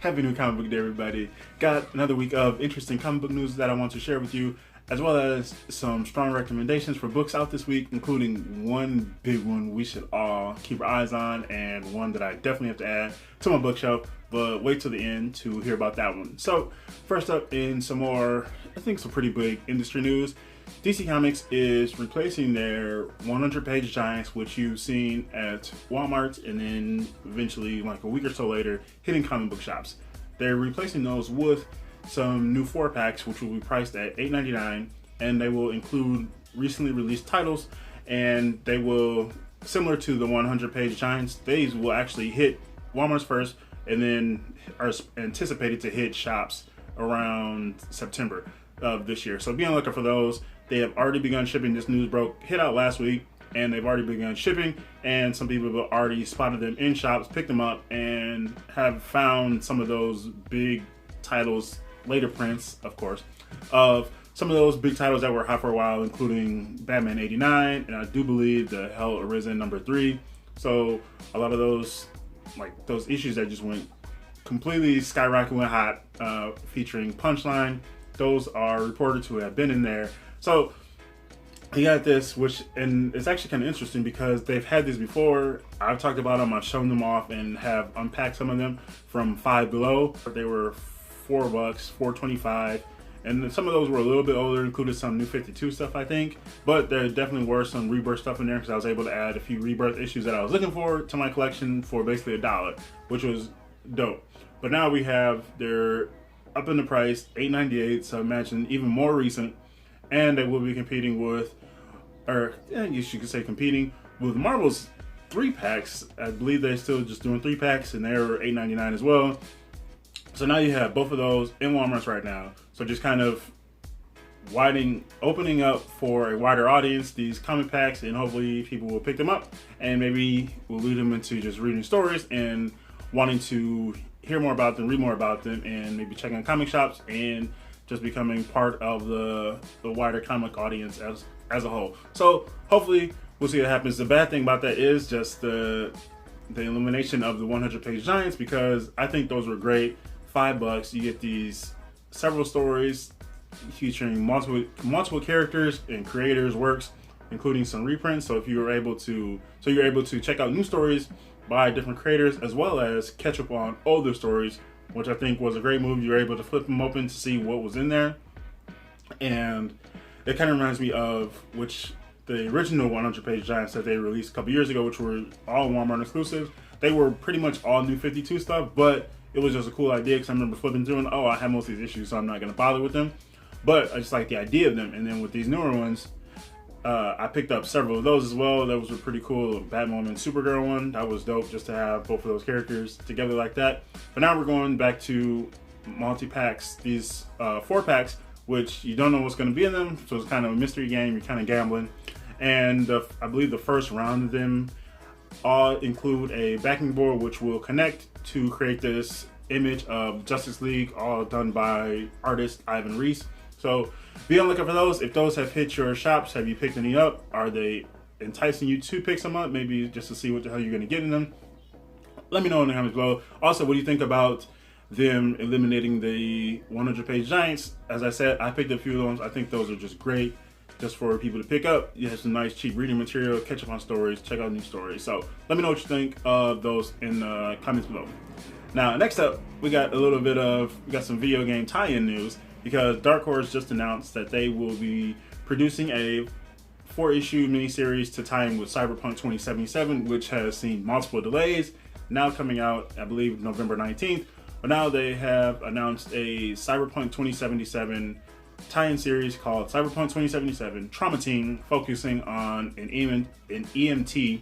Happy New Comic Book Day, everybody. Got another week of interesting comic book news that I want to share with you, as well as some strong recommendations for books out this week, including one big one we should all keep our eyes on, and one that I definitely have to add to my bookshelf, but wait till the end to hear about that one. So, first up, in some more, I think some pretty big industry news, DC Comics is replacing their 100-page giants, which you've seen at Walmart and then eventually, like a week or so later, hitting comic book shops. They're replacing those with some new 4-packs, which will be priced at $8.99, and they will include recently released titles, and they will, similar to the 100-page giants, these will actually hit Walmart's first, and then are anticipated to hit shops around September of this year. So be on the lookout for those. They have already begun shipping. This news hit out last week, and they've already begun shipping, and some people have already spotted them in shops, picked them up, and have found some of those big titles, later prints, of course, of some of those big titles that were hot for a while, including Batman 89, and I do believe the Hell Arisen #3. So a lot of those, like those issues that just went completely skyrocketing hot, featuring Punchline, those are reported to have been in there. So you got this, and it's actually kind of interesting because they've had these before. I've talked about them, I've shown them off, and have unpacked some of them from Five Below. They were $4, $4.25, and some of those were a little bit older, included some New 52 stuff, I think. But there definitely were some Rebirth stuff in there because I was able to add a few Rebirth issues that I was looking for to my collection for basically $1, which was dope. But now they're up in the price, $8.98, so imagine even more recent. And they will be competing with, or yeah, you could say competing with Marvel's 3-packs. I believe they're still just doing 3-packs, and they're $8.99 as well. So now you have both of those in Walmart right now. So just kind of opening up for a wider audience these comic packs, and hopefully people will pick them up, and maybe we'll lead them into just reading stories and wanting to hear more about them, read more about them, and maybe check on comic shops and just becoming part of the wider comic audience as a whole. So hopefully we'll see what happens. The bad thing about that is just the elimination of the 100-page giants, because I think those were great. $5, you get these several stories featuring multiple characters and creators' works, including some reprints. So you're able to check out new stories by different creators, as well as catch up on older stories, which I think was a great move. You were able to flip them open to see what was in there. And it kind of reminds me of the original 100-page giants that they released a couple years ago, which were all Walmart exclusives. They were pretty much all New 52 stuff, but it was just a cool idea because I remember flipping through and, I have most of these issues, so I'm not going to bother with them. But I just like the idea of them. And then with these newer ones, I picked up several of those as well. Those were pretty cool. Batman and Supergirl one, that was dope just to have both of those characters together like that. But now we're going back to multi-packs, these 4-packs, which you don't know what's going to be in them. So it's kind of a mystery game. You're kind of gambling. And I believe the first round of them all include a backing board, which will connect to create this image of Justice League, all done by artist Ivan Reis. So be on the lookout for those. If those have hit your shops, have you picked any up? Are they enticing you to pick some up? Maybe just to see what the hell you're going to get in them. Let me know in the comments below. Also, what do you think about them eliminating the 100-page giants? As I said, I picked up a few of those. I think those are just great just for people to pick up. You have some nice cheap reading material, catch up on stories, check out new stories. So let me know what you think of those in the comments below. Now, next up, we got some video game tie-in news, because Dark Horse just announced that they will be producing a 4-issue miniseries to tie in with Cyberpunk 2077, which has seen multiple delays, now coming out, I believe, November 19th. But now they have announced a Cyberpunk 2077 tie-in series called Cyberpunk 2077 Trauma Team, focusing on an EMT,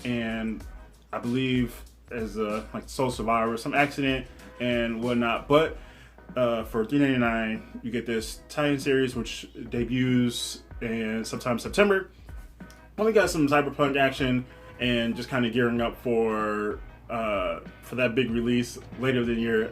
and I believe as a sole survivor, some accident and whatnot. But for $3.99, you get this tie-in series, which debuts in sometime September. Well, we got some Cyberpunk action and just kind of gearing up for that big release later in the year,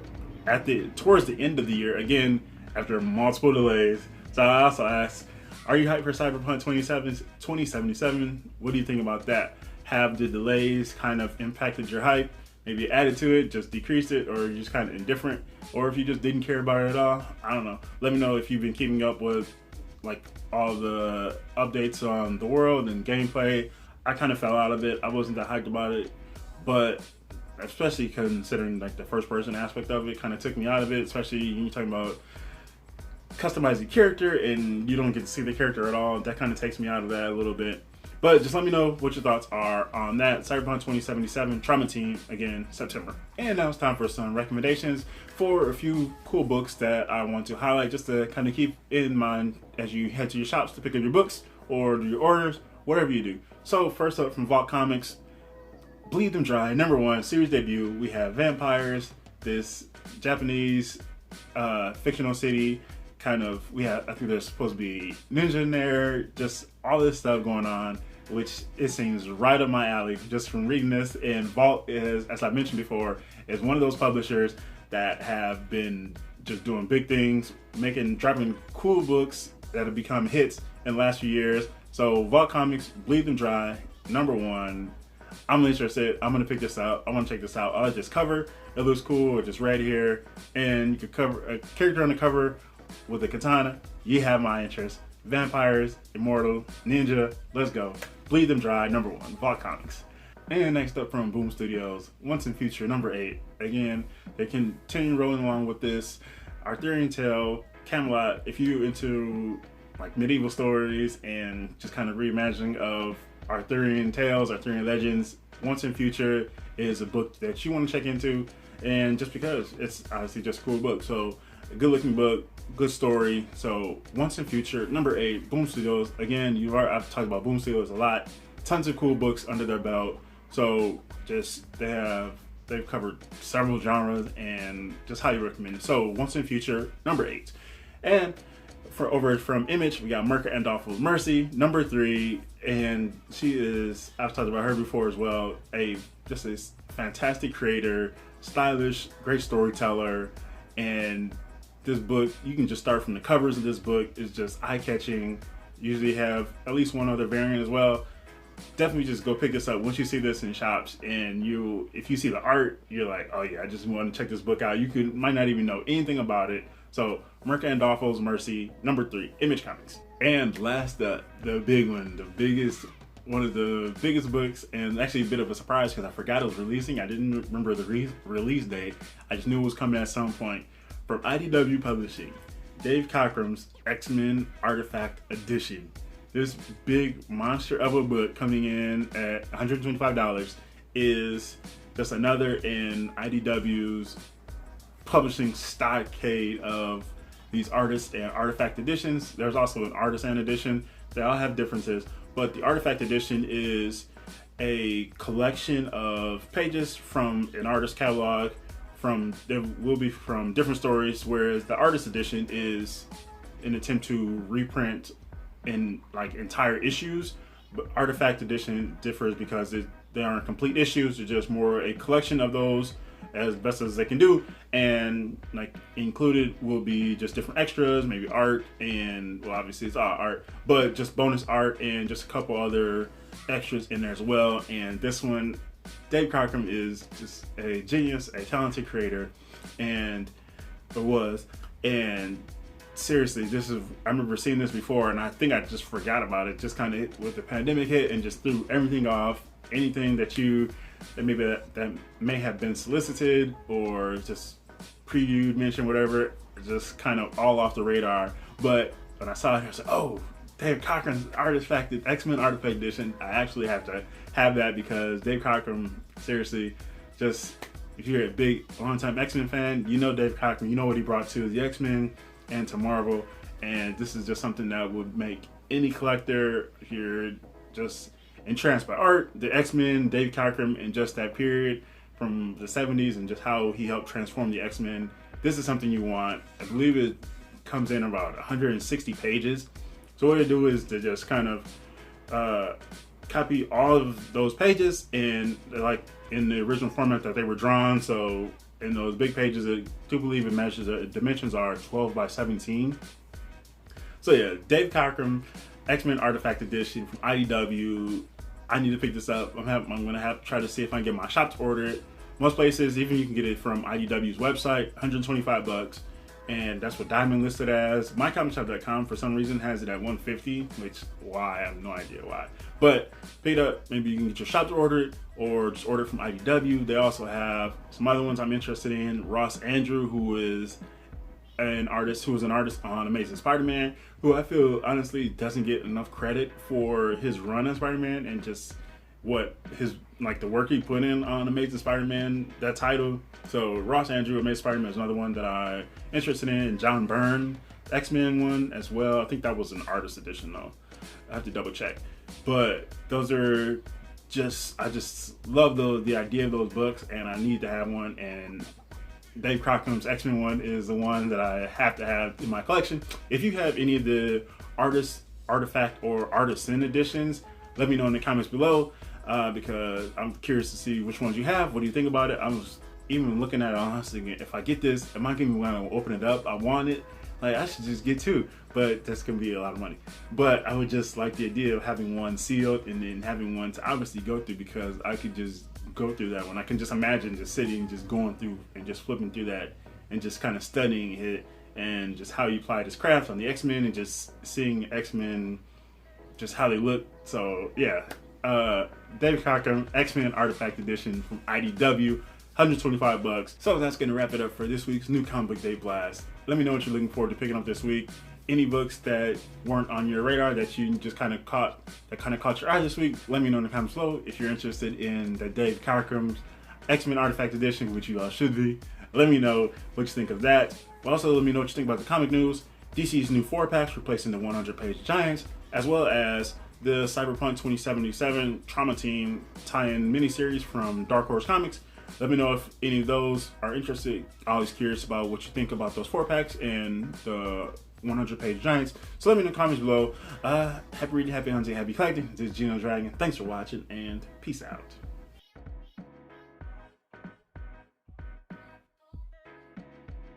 towards the end of the year, again, after multiple delays. So I also asked, are you hyped for Cyberpunk 2077? What do you think about that? Have the delays kind of impacted your hype? maybe added to it, just decreased it, or you're just kind of indifferent, or if you just didn't care about it at all. I don't know. Let me know if you've been keeping up with like all the updates on the world and gameplay. I kind of fell out of it. I wasn't that hyped about it, but especially considering like the first person aspect of it kind of took me out of it, especially when you're talking about customizing character and you don't get to see the character at all. That kind of takes me out of that a little bit. But just let me know what your thoughts are on that. Cyberpunk 2077, Trauma Team, again, September. And now it's time for some recommendations for a few cool books that I want to highlight just to kind of keep in mind as you head to your shops to pick up your books or do your orders, whatever you do. So first up from Vault Comics, Bleed Them Dry, #1, series debut. We have vampires, this Japanese fictional city. We have, I think there's supposed to be ninja in there, just all this stuff going on, which it seems right up my alley just from reading this. And Vault is, as I mentioned before, is one of those publishers that have been just doing big things, dropping cool books that have become hits in the last few years. So Vault Comics, Bleed Them Dry, #1. I'm interested. I'm gonna pick this out. I want to check this out. I like this cover. It looks cool. Just right here, and you could cover a character on the cover with a katana. You have my interest. Vampires, immortal, ninja. Let's go. Bleed Them Dry, #1. Vault Comics. And next up from Boom Studios, Once and Future, #8. Again, they continue rolling along with this Arthurian tale, Camelot. If you into like medieval stories and just kind of reimagining of Arthurian tales, Arthurian legends, Once and Future is a book that you want to check into, and just because it's obviously just a cool book. So a good looking book, good story. So Once and Future, #8, Boom Studios. Again, I've talked about Boom Studios a lot. Tons of cool books under their belt. So just they've covered several genres and just highly recommend it. So Once and Future, #8. And over from Image, we got Mirka Andolfo's Mercy, #3, and she is, I've talked about her before as well, just a fantastic creator, stylish, great storyteller, and this book, you can just start from the covers of this book, is just eye-catching. Usually have at least one other variant as well. Definitely just go pick this up once you see this in shops, and if you see the art, you're like, oh yeah, I just want to check this book out. You might not even know anything about it. So Mirka Andolfo's Mercy, #3, Image Comics. And last up, the big one, one of the biggest books, and actually a bit of a surprise because I forgot it was releasing. I didn't remember the release date. I just knew it was coming at some point. From IDW Publishing, Dave Cockrum's X-Men Artifact Edition. This big monster of a book coming in at $125 is just another in IDW's publishing stockade of these artist and artifact editions. There's also an artisan edition. They all have differences, but the artifact edition is a collection of pages from an artist catalog. There will be from different stories, whereas the artist edition is an attempt to reprint in like entire issues. But artifact edition differs because they aren't complete issues. They're just more a collection of those as best as they can do, and like included will be just different extras, maybe art, and well, obviously it's all art, but just bonus art and just a couple other extras in there as well. And this one, Dave Cockrum is just a genius, a talented creator, and seriously, I remember seeing this before, and I think I just forgot about it, just kind of with the pandemic hit, and just threw everything off. Anything that may have been solicited or just previewed, mentioned, whatever, just kind of all off the radar. But when I saw it, I was like, oh, Dave Cockrum's X-Men Artifact Edition. I actually have to have that because Dave Cockrum, seriously, just if you're a big, long-time X-Men fan, you know Dave Cockrum, you know what he brought to the X-Men and to Marvel. And this is just something that would make any collector, if you're just entranced by art, the X-Men, Dave Cockrum, and just that period from the 70s and just how he helped transform the X-Men. This is something you want. I believe it comes in about 160 pages. So what I do is to just kind of copy all of those pages and like in the original format that they were drawn. So in those big pages, I do believe the dimensions are 12 by 17. So yeah, Dave Cockrum, X-Men Artifact Edition from IDW. I need to pick this up. I'm gonna try to see if I can get my shop to order it. Most places, even you can get it from IDW's website, $125. And that's what Diamond listed as. MyComicShop.com for some reason has it at $150, which why, I have no idea why. But pick it up, maybe you can get your shop to order it, or just order it from IDW. They also have some other ones I'm interested in. Ross Andrew, who was an artist on Amazing Spider-Man, who I feel honestly doesn't get enough credit for his run as Spider-Man and just what his, like, the work he put in on Amazing Spider-Man, that title. So Ross Andrew, Amazing Spider-Man is another one that I'm interested in. John Byrne, X-Men one as well. I think that was an artist edition though. I have to double check. But those are just, I just love the idea of those books, and I need to have one. And Dave Crocombe's X-Men one is the one that I have to have in my collection. If you have any of the artifact or artisan editions, let me know in the comments below. Because I'm curious to see which ones you have. What do you think about it? I was even looking at it, I was thinking, if I get this, am I going to want to open it up? I want it. Like, I should just get two, but that's going to be a lot of money. But I would just like the idea of having one sealed and then having one to obviously go through, because I could just go through that one. I can just imagine just sitting, just going through and just flipping through that and just kind of studying it and just how you applied his craft on the X-Men and just seeing X-Men, just how they look. So yeah. David Cockrum, X-Men Artifact Edition from IDW, $125. So that's gonna wrap it up for this week's New Comic Book Day Blast. Let me know what you're looking forward to picking up this week. Any books that weren't on your radar that you just kind of caught your eye this week, let me know in the comments below. If you're interested in the Dave Cockrum's X-Men Artifact Edition, which you all should be, let me know what you think of that. Also, let me know what you think about the comic news, DC's new 4-packs replacing the 100-page Giants, as well as the Cyberpunk 2077 Trauma Team tie-in miniseries from Dark Horse Comics. Let me know if any of those are interested. I'm always curious about what you think about those 4-packs and the 100-page Giants. So let me know in the comments below. Happy reading, happy hunting, happy collecting. This is GENOTHADRAGON. Thanks for watching, and peace out.